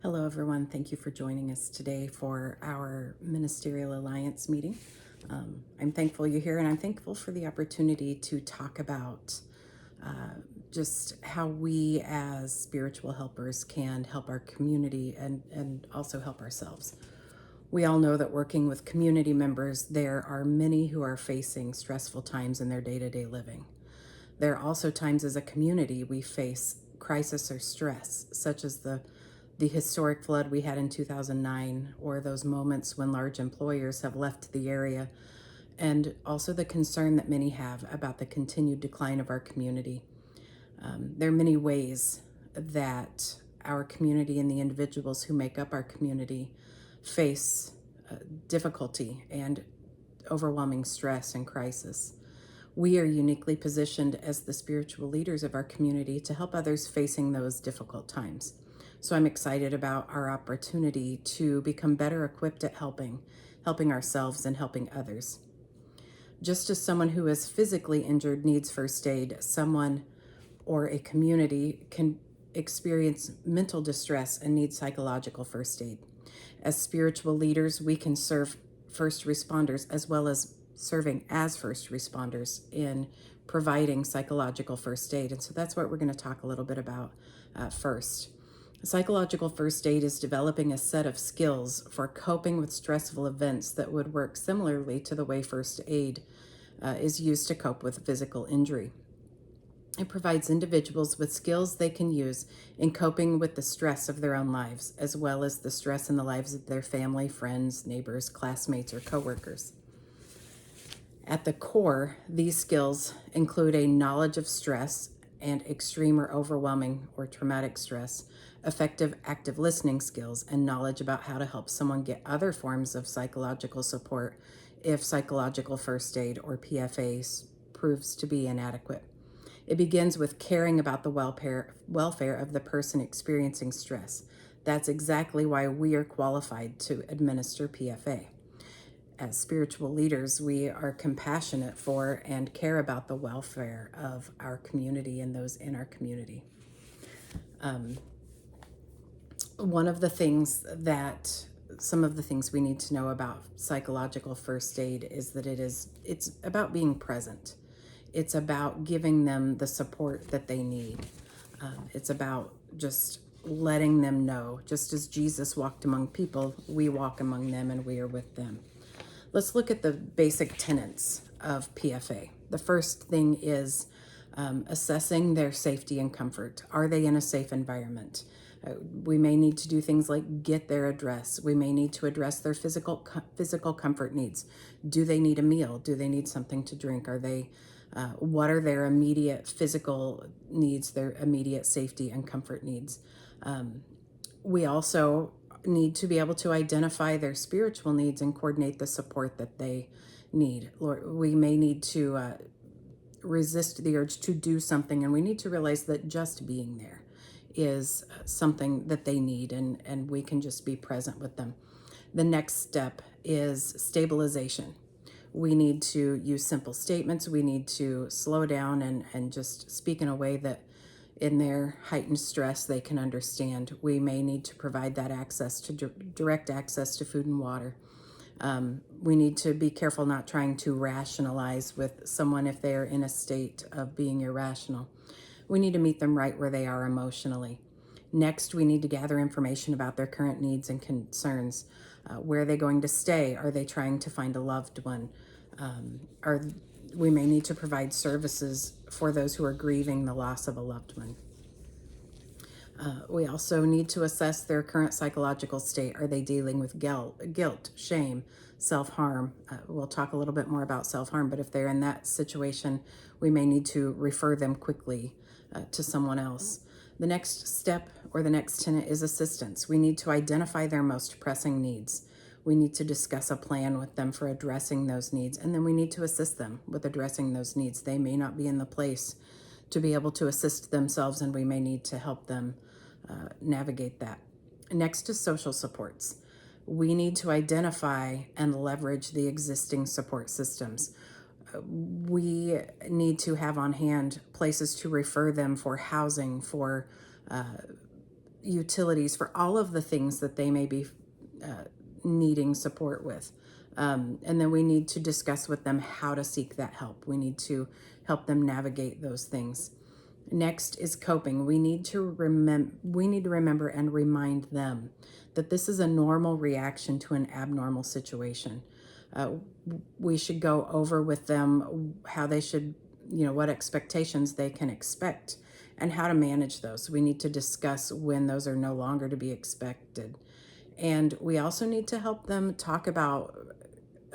Hello, everyone. Thank you for joining us today for our Ministerial Alliance meeting. I'm thankful you're here, and I'm thankful for the opportunity to talk about just how we as spiritual helpers can help our community and also help ourselves. We all know that working with community members, there are many who are facing stressful times in their day-to-day living. There are also times as a community we face crisis or stress, such as the historic flood we had in 2009, or those moments when large employers have left the area, and also the concern that many have about the continued decline of our community. There are many ways that our community and the individuals who make up our community face difficulty and overwhelming stress and crisis. We are uniquely positioned as the spiritual leaders of our community to help others facing those difficult times. So I'm excited about our opportunity to become better equipped at helping ourselves and helping others. Just as someone who is physically injured needs first aid, someone or a community can experience mental distress and need psychological first aid. As spiritual leaders, we can serve first responders as well as serving as first responders in providing psychological first aid. And so that's what we're going to talk a little bit about first. Psychological first aid is developing a set of skills for coping with stressful events that would work similarly to the way first aid is used to cope with physical injury. It provides individuals with skills they can use in coping with the stress of their own lives, as well as the stress in the lives of their family, friends, neighbors, classmates, or coworkers. At the core, these skills include a knowledge of stress and extreme or overwhelming or traumatic stress, effective active listening skills, and knowledge about how to help someone get other forms of psychological support if psychological first aid or PFA proves to be inadequate. It begins with caring about the welfare of the person experiencing stress. That's exactly why we are qualified to administer PFA. As spiritual leaders, we are compassionate for and care about the welfare of our community and those in our community. Some of the things we need to know about psychological first aid is that it's about being present. It's about giving them the support that they need. It's about just letting them know, just as Jesus walked among people, we walk among them and we are with them. Let's look at the basic tenets of PFA. The first thing is assessing their safety and comfort. Are they in a safe environment? We may need to do things like get their address. We may need to address their physical comfort needs. Do they need a meal? Do they need something to drink? What are their immediate physical needs, their immediate safety and comfort needs? We also need to be able to identify their spiritual needs and coordinate the support that they need. Lord, we may need to resist the urge to do something, and we need to realize that just being there is something that they need, and we can just be present with them. The next step is stabilization. We need to use simple statements. We need to slow down and just speak in a way that in their heightened stress they can understand. We may need to provide that access to direct access to food and water. We need to be careful not trying to rationalize with someone if they are in a state of being irrational. We need to meet them right where they are emotionally. Next, we need to gather information about their current needs and concerns. Where are they going to stay? Are they trying to find a loved one? We may need to provide services for those who are grieving the loss of a loved one. We also need to assess their current psychological state. Are they dealing with guilt, shame, self-harm? We'll talk a little bit more about self-harm, but if they're in that situation, we may need to refer them quickly to someone else. The next step or the next tenet is assistance. We need to identify their most pressing needs. We need to discuss a plan with them for addressing those needs, and then we need to assist them with addressing those needs. They may not be in the place to be able to assist themselves, and we may need to help them navigate that. Next is social supports. We need to identify and leverage the existing support systems. We need to have on hand places to refer them for housing, for utilities for all of the things that they may be needing support with. And then we need to discuss with them how to seek that help. We need to help them navigate those things. Next is coping. We need to remember and remind them that this is a normal reaction to an abnormal situation. We should go over with them how they should, what expectations they can expect and how to manage those. We need to discuss when those are no longer to be expected. And we also need to help them talk about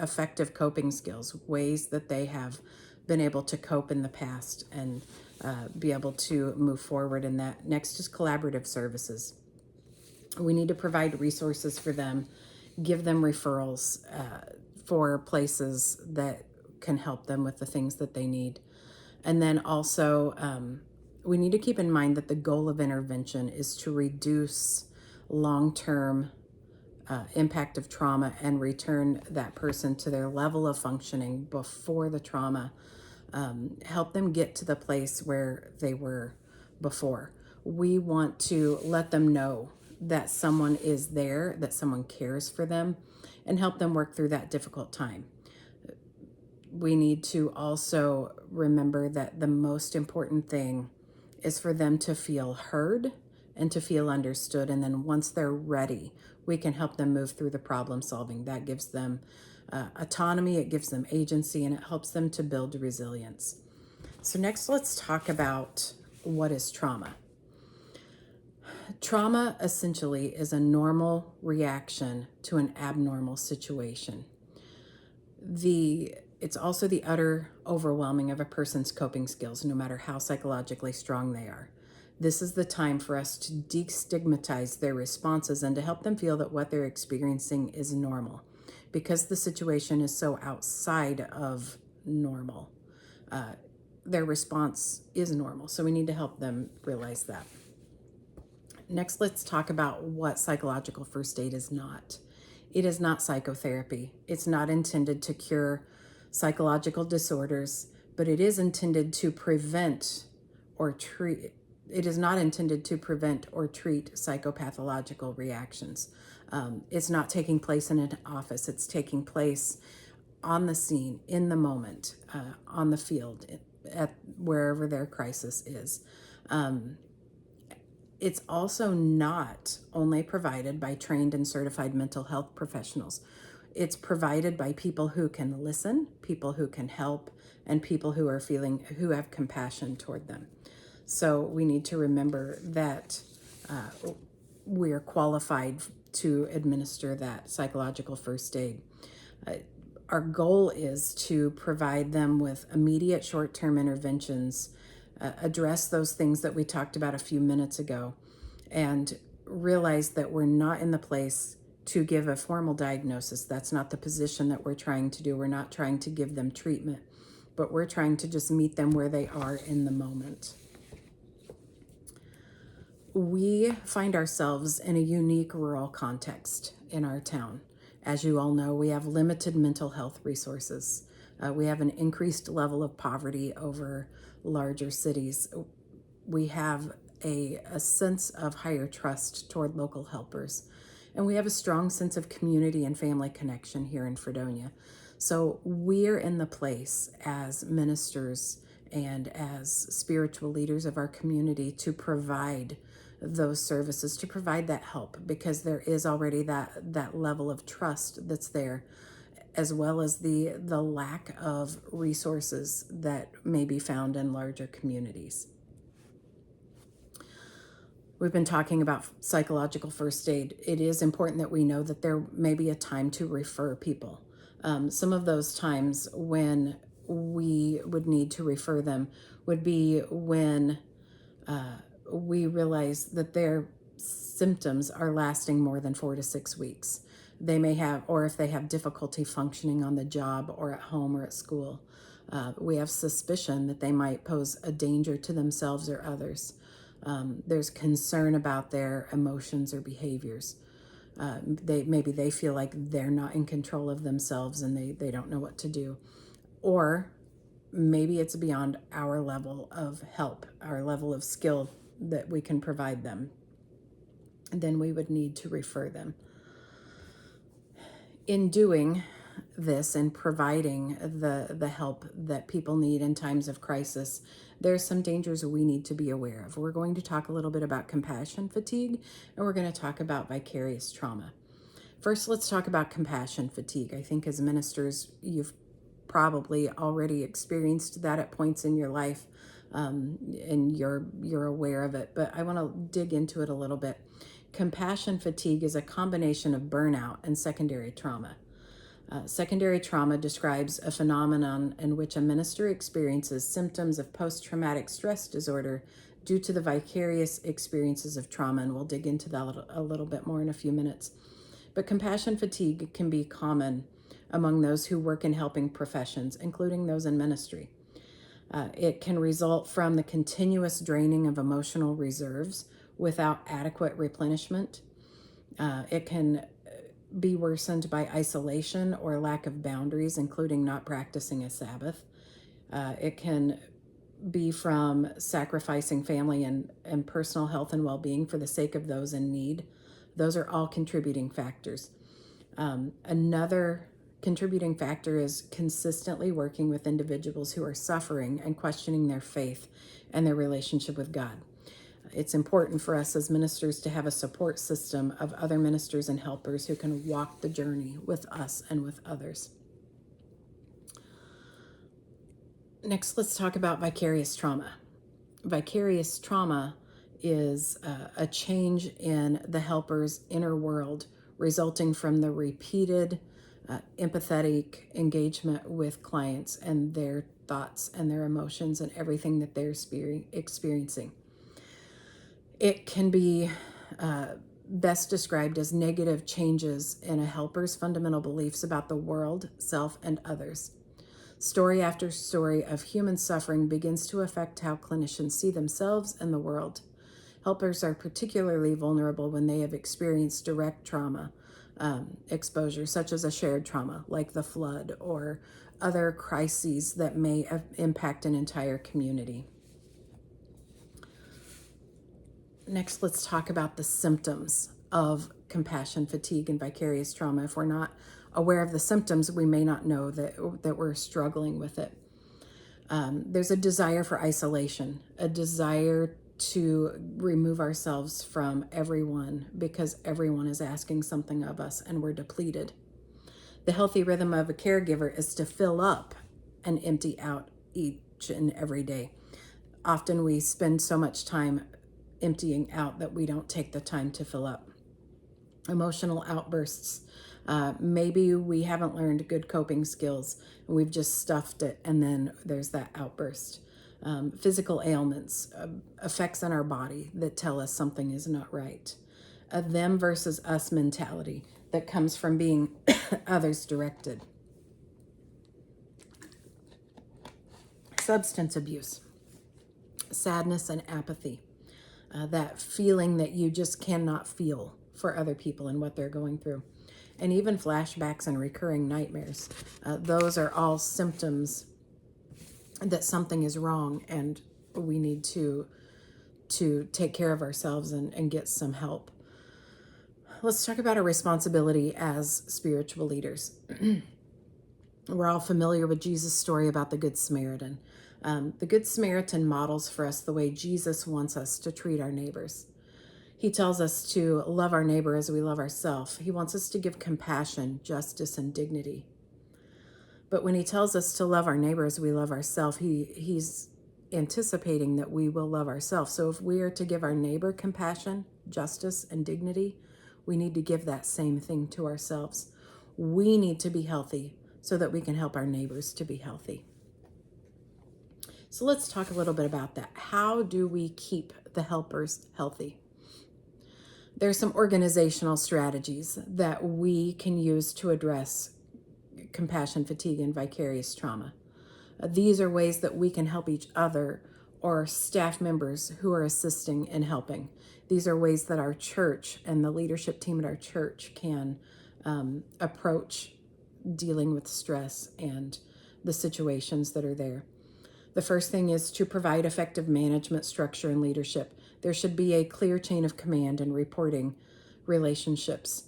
effective coping skills, ways that they have been able to cope in the past and be able to move forward in that. Next is collaborative services. We need to provide resources for them, give them referrals for places that can help them with the things that they need. And then also, we need to keep in mind that the goal of intervention is to reduce long-term impact of trauma and return that person to their level of functioning before the trauma. Help them get to the place where they were before. We want to let them know that someone is there, that someone cares for them, and help them work through that difficult time. We need to also remember that the most important thing is for them to feel heard and to feel understood. And then once they're ready, we can help them move through the problem solving. That gives them autonomy, it gives them agency, and it helps them to build resilience. So next, let's talk about what is trauma. Trauma essentially is a normal reaction to an abnormal situation. It's also the utter overwhelming of a person's coping skills, no matter how psychologically strong they are. This is the time for us to destigmatize their responses and to help them feel that what they're experiencing is normal, because the situation is so outside of normal. Their response is normal, so we need to help them realize that. Next, let's talk about what psychological first aid is not. It is not psychotherapy. It's not intended to cure psychological disorders, but it is intended to prevent or treat. It is not intended to prevent or treat psychopathological reactions. It's not taking place in an office. It's taking place on the scene, in the moment, on the field, at wherever their crisis is. It's also not only provided by trained and certified mental health professionals. It's provided by people who can listen, people who can help, and people who have compassion toward them. So we need to remember that we are qualified to administer that psychological first aid. Our goal is to provide them with immediate short-term interventions, address those things that we talked about a few minutes ago, and realize that we're not in the place to give a formal diagnosis. That's not the position that we're trying to do. We're not trying to give them treatment, but we're trying to just meet them where they are in the moment. We find ourselves in a unique rural context in our town. As you all know, we have limited mental health resources. We have an increased level of poverty over larger cities. We have a sense of higher trust toward local helpers. And we have a strong sense of community and family connection here in Fredonia. So we're in the place as ministers and as spiritual leaders of our community to provide those services, to provide that help, because there is already that level of trust that's there, as well as the lack of resources that may be found in larger communities. We've been talking about psychological first aid. It is important that we know that there may be a time to refer people. Some of those times when we would need to refer them would be when we realize that their symptoms are lasting more than 4 to 6 weeks. They may have, or if they have difficulty functioning on the job or at home or at school. We have suspicion that they might pose a danger to themselves or others. There's concern about their emotions or behaviors. Maybe they feel like they're not in control of themselves and they don't know what to do. Or maybe it's beyond our level of help, our level of skill that we can provide them. then we would need to refer them. In doing this and providing the help that people need in times of crisis, there's some dangers we need to be aware of. We're going to talk a little bit about compassion fatigue, and we're going to talk about vicarious trauma. First, let's talk about compassion fatigue. I think as ministers, you've probably already experienced that at points in your life, and you're aware of it. But I want to dig into it a little bit. Compassion fatigue is a combination of burnout and secondary trauma. Secondary trauma describes a phenomenon in which a minister experiences symptoms of post-traumatic stress disorder due to the vicarious experiences of trauma, and we'll dig into that a little bit more in a few minutes. But compassion fatigue can be common among those who work in helping professions, including those in ministry. It can result from the continuous draining of emotional reserves without adequate replenishment. It can be worsened by isolation or lack of boundaries, including not practicing a Sabbath. It can be from sacrificing family and personal health and well-being for the sake of those in need. Those are all contributing factors. Another contributing factor is consistently working with individuals who are suffering and questioning their faith and their relationship with God. It's important for us as ministers to have a support system of other ministers and helpers who can walk the journey with us and with others. Next, let's talk about vicarious trauma. Vicarious trauma is a change in the helper's inner world resulting from the repeated empathetic engagement with clients and their thoughts and their emotions and everything that they're experiencing. It can be best described as negative changes in a helper's fundamental beliefs about the world, self, and others. Story after story of human suffering begins to affect how clinicians see themselves and the world. Helpers are particularly vulnerable when they have experienced direct trauma exposure, such as a shared trauma like the flood or other crises that may impact an entire community. Next, let's talk about the symptoms of compassion fatigue and vicarious trauma. If we're not aware of the symptoms, we may not know that we're struggling with it. There's a desire for isolation, a desire to remove ourselves from everyone because everyone is asking something of us and we're depleted. The healthy rhythm of a caregiver is to fill up and empty out each and every day. Often we spend so much time emptying out that we don't take the time to fill up. Emotional outbursts. Maybe we haven't learned good coping skills and we've just stuffed it, and then there's that outburst. Physical ailments, effects on our body that tell us something is not right. A them versus us mentality that comes from being others directed. Substance abuse, sadness and apathy, that feeling that you just cannot feel for other people and what they're going through. And even flashbacks and recurring nightmares. Those are all symptoms that something is wrong and we need to take care of ourselves and get some help. Let's talk about our responsibility as spiritual leaders. We're all familiar with Jesus' story about the Good Samaritan. The Good Samaritan models for us the way Jesus wants us to treat our neighbors. He tells us to love our neighbor as we love ourselves. He wants us to give compassion, justice, and dignity. But when he tells us to love our neighbor as we love ourselves, he's anticipating that we will love ourselves. So if we are to give our neighbor compassion, justice, and dignity, we need to give that same thing to ourselves. We need to be healthy so that we can help our neighbors to be healthy. So let's talk a little bit about that. How do we keep the helpers healthy? There's some organizational strategies that we can use to address compassion fatigue and vicarious trauma. These are ways that we can help each other or staff members who are assisting and helping. These are ways that our church and the leadership team at our church can approach dealing with stress and the situations that are there. The first thing is to provide effective management structure and leadership. There should be a clear chain of command and reporting relationships.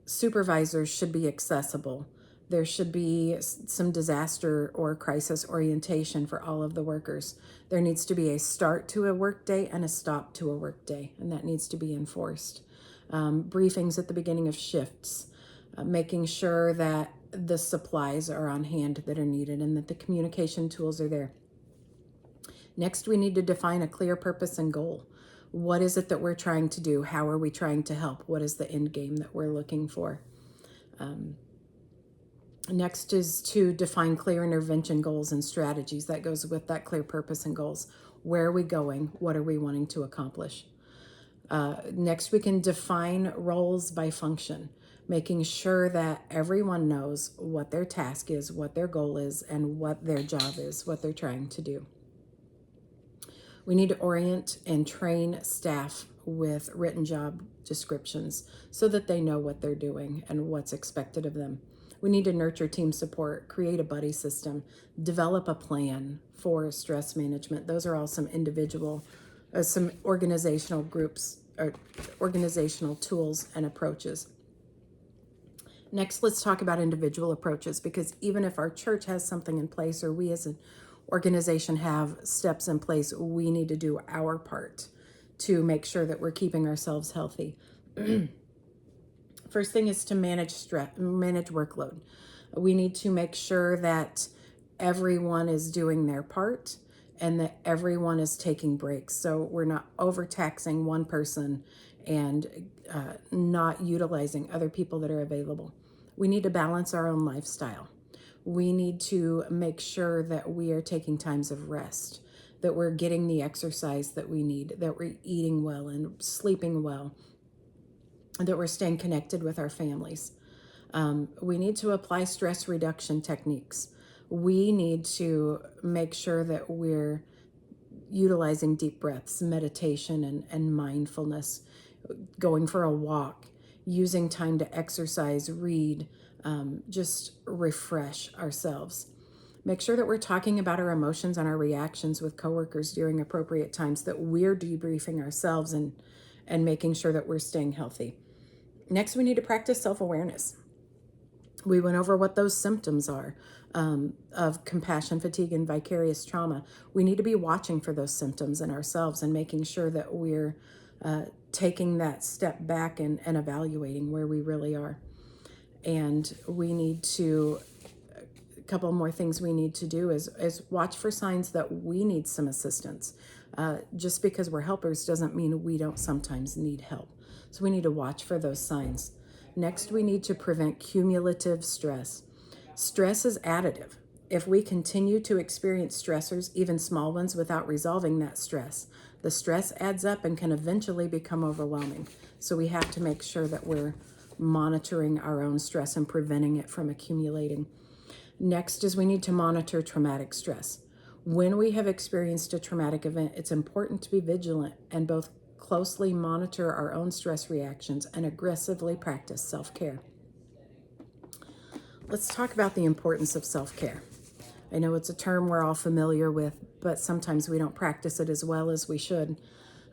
Supervisors should be accessible. There should be some disaster or crisis orientation for all of the workers. There needs to be a start to a workday and a stop to a workday, and that needs to be enforced. Briefings at the beginning of shifts, making sure that the supplies are on hand that are needed and that the communication tools are there. Next, we need to define a clear purpose and goal. What is it that we're trying to do? How are we trying to help? What is the end game that we're looking for? Next is to define clear intervention goals and strategies. That goes with that clear purpose and goals. Where are we going? What are we wanting to accomplish? Next, we can define roles by function, making sure that everyone knows what their task is, what their goal is, and what their job is, what they're trying to do. We need to orient and train staff with written job descriptions so that they know what they're doing and what's expected of them. We need to nurture team support, create a buddy system, develop a plan for stress management. Those are all some some organizational groups or organizational tools and approaches. Next, let's talk about individual approaches, because even if our church has something in place or we as an organization have steps in place, we need to do our part to make sure that we're keeping ourselves healthy. First thing is to manage stress, manage workload. We need to make sure that everyone is doing their part and that everyone is taking breaks. So we're not overtaxing one person and not utilizing other people that are available. We need to balance our own lifestyle. We need to make sure that we are taking times of rest, that we're getting the exercise that we need, that we're eating well and sleeping well, that we're staying connected with our families. We need to apply stress reduction techniques. We need to make sure that we're utilizing deep breaths, meditation, and mindfulness, going for a walk, using time to exercise, read, just refresh ourselves. Make sure that we're talking about our emotions and our reactions with coworkers during appropriate times, that we're debriefing ourselves and making sure that we're staying healthy. Next, we need to practice self-awareness. We went over what those symptoms are of compassion fatigue and vicarious trauma. We need to be watching for those symptoms in ourselves and making sure that we're taking that step back and evaluating where we really are. And we need to, a couple more things we need to do is watch for signs that we need some assistance. Just because we're helpers doesn't mean we don't sometimes need help. So we need to watch for those signs. Next, we need to prevent cumulative stress. Stress is additive. If we continue to experience stressors, even small ones, without resolving that stress, the stress adds up and can eventually become overwhelming. So we have to make sure that we're monitoring our own stress and preventing it from accumulating. Next is we need to monitor traumatic stress. When we have experienced a traumatic event, it's important to be vigilant and both closely monitor our own stress reactions and aggressively practice self-care. Let's talk about the importance of self-care. I know it's a term we're all familiar with, but sometimes we don't practice it as well as we should.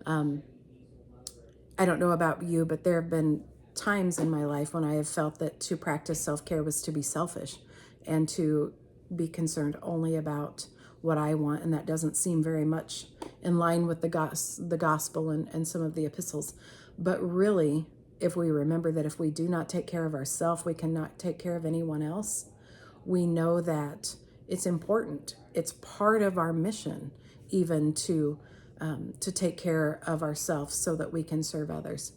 I don't know about you, but there have been times in my life when I have felt that to practice self-care was to be selfish and to be concerned only about what I want, and that doesn't seem very much in line with the gospel and some of the epistles. But really, if we remember that if we do not take care of ourselves, we cannot take care of anyone else, we know that it's important. It's part of our mission even to take care of ourselves so that we can serve others.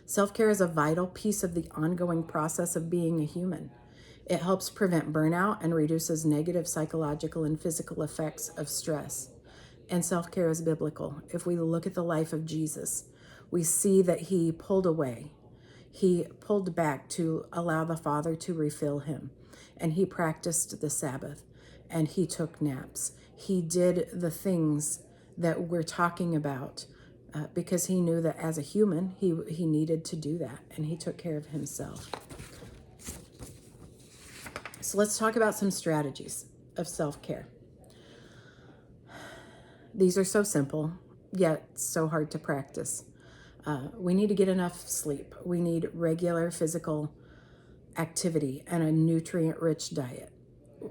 Self-care is a vital piece of the ongoing process of being a human. It helps prevent burnout and reduces negative psychological and physical effects of stress. And self-care is biblical. If we look at the life of Jesus, we see that he pulled away. He pulled back to allow the Father to refill him. And he practiced the Sabbath. And he took naps. He did the things that we're talking about because he knew that as a human, he needed to do that. And he took care of himself. So let's talk about some strategies of self-care. These are so simple. yet so hard to practice. We need to get enough sleep. We need regular physical activity and a nutrient-rich diet.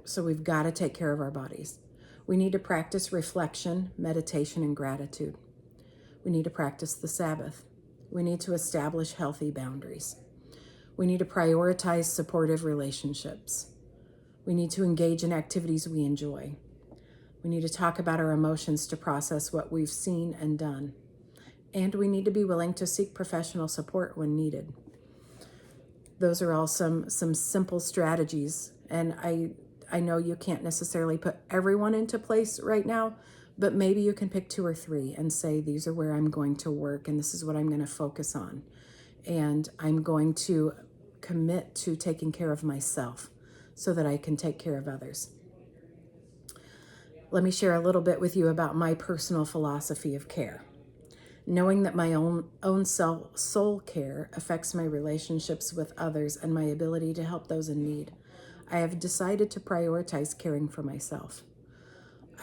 So we've got to take care of our bodies. We need to practice reflection, meditation, and gratitude. We need to practice the Sabbath. We need to establish healthy boundaries. We need to prioritize supportive relationships. We need to engage in activities we enjoy. We need to talk about our emotions to process what we've seen and done. And we need to be willing to seek professional support when needed. Those are all some simple strategies. And I know you can't necessarily put everyone into place right now, but maybe you can pick 2 or 3 and say, these are where I'm going to work and this is what I'm going to focus on. And I'm going to commit to taking care of myself so that I can take care of others. Let me share a little bit with you about my personal philosophy of care. Knowing that my own soul care affects my relationships with others and my ability to help those in need, I have decided to prioritize caring for myself.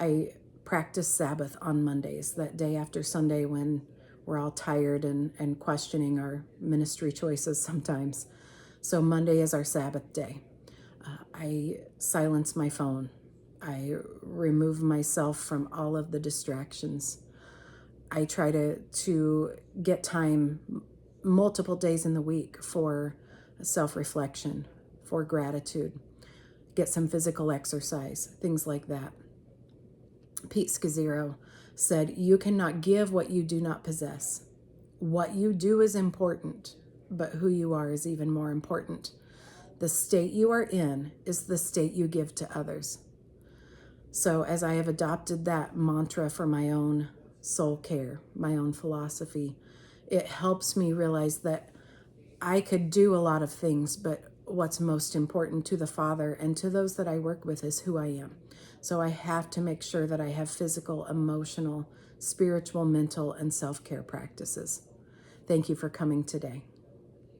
I practice Sabbath on Mondays, that day after Sunday when we're all tired and questioning our ministry choices sometimes. So Monday is our Sabbath day. I silence my phone. I remove myself from all of the distractions. I try to get time multiple days in the week for self-reflection, for gratitude, get some physical exercise, things like that. Pete Scazzero said, "You cannot give what you do not possess. What you do is important, but who you are is even more important. The state you are in is the state you give to others." So as I have adopted that mantra for my own soul care, my own philosophy, it helps me realize that I could do a lot of things, but what's most important to the Father and to those that I work with is who I am. So I have to make sure that I have physical, emotional, spiritual, mental, and self-care practices. Thank you for coming today.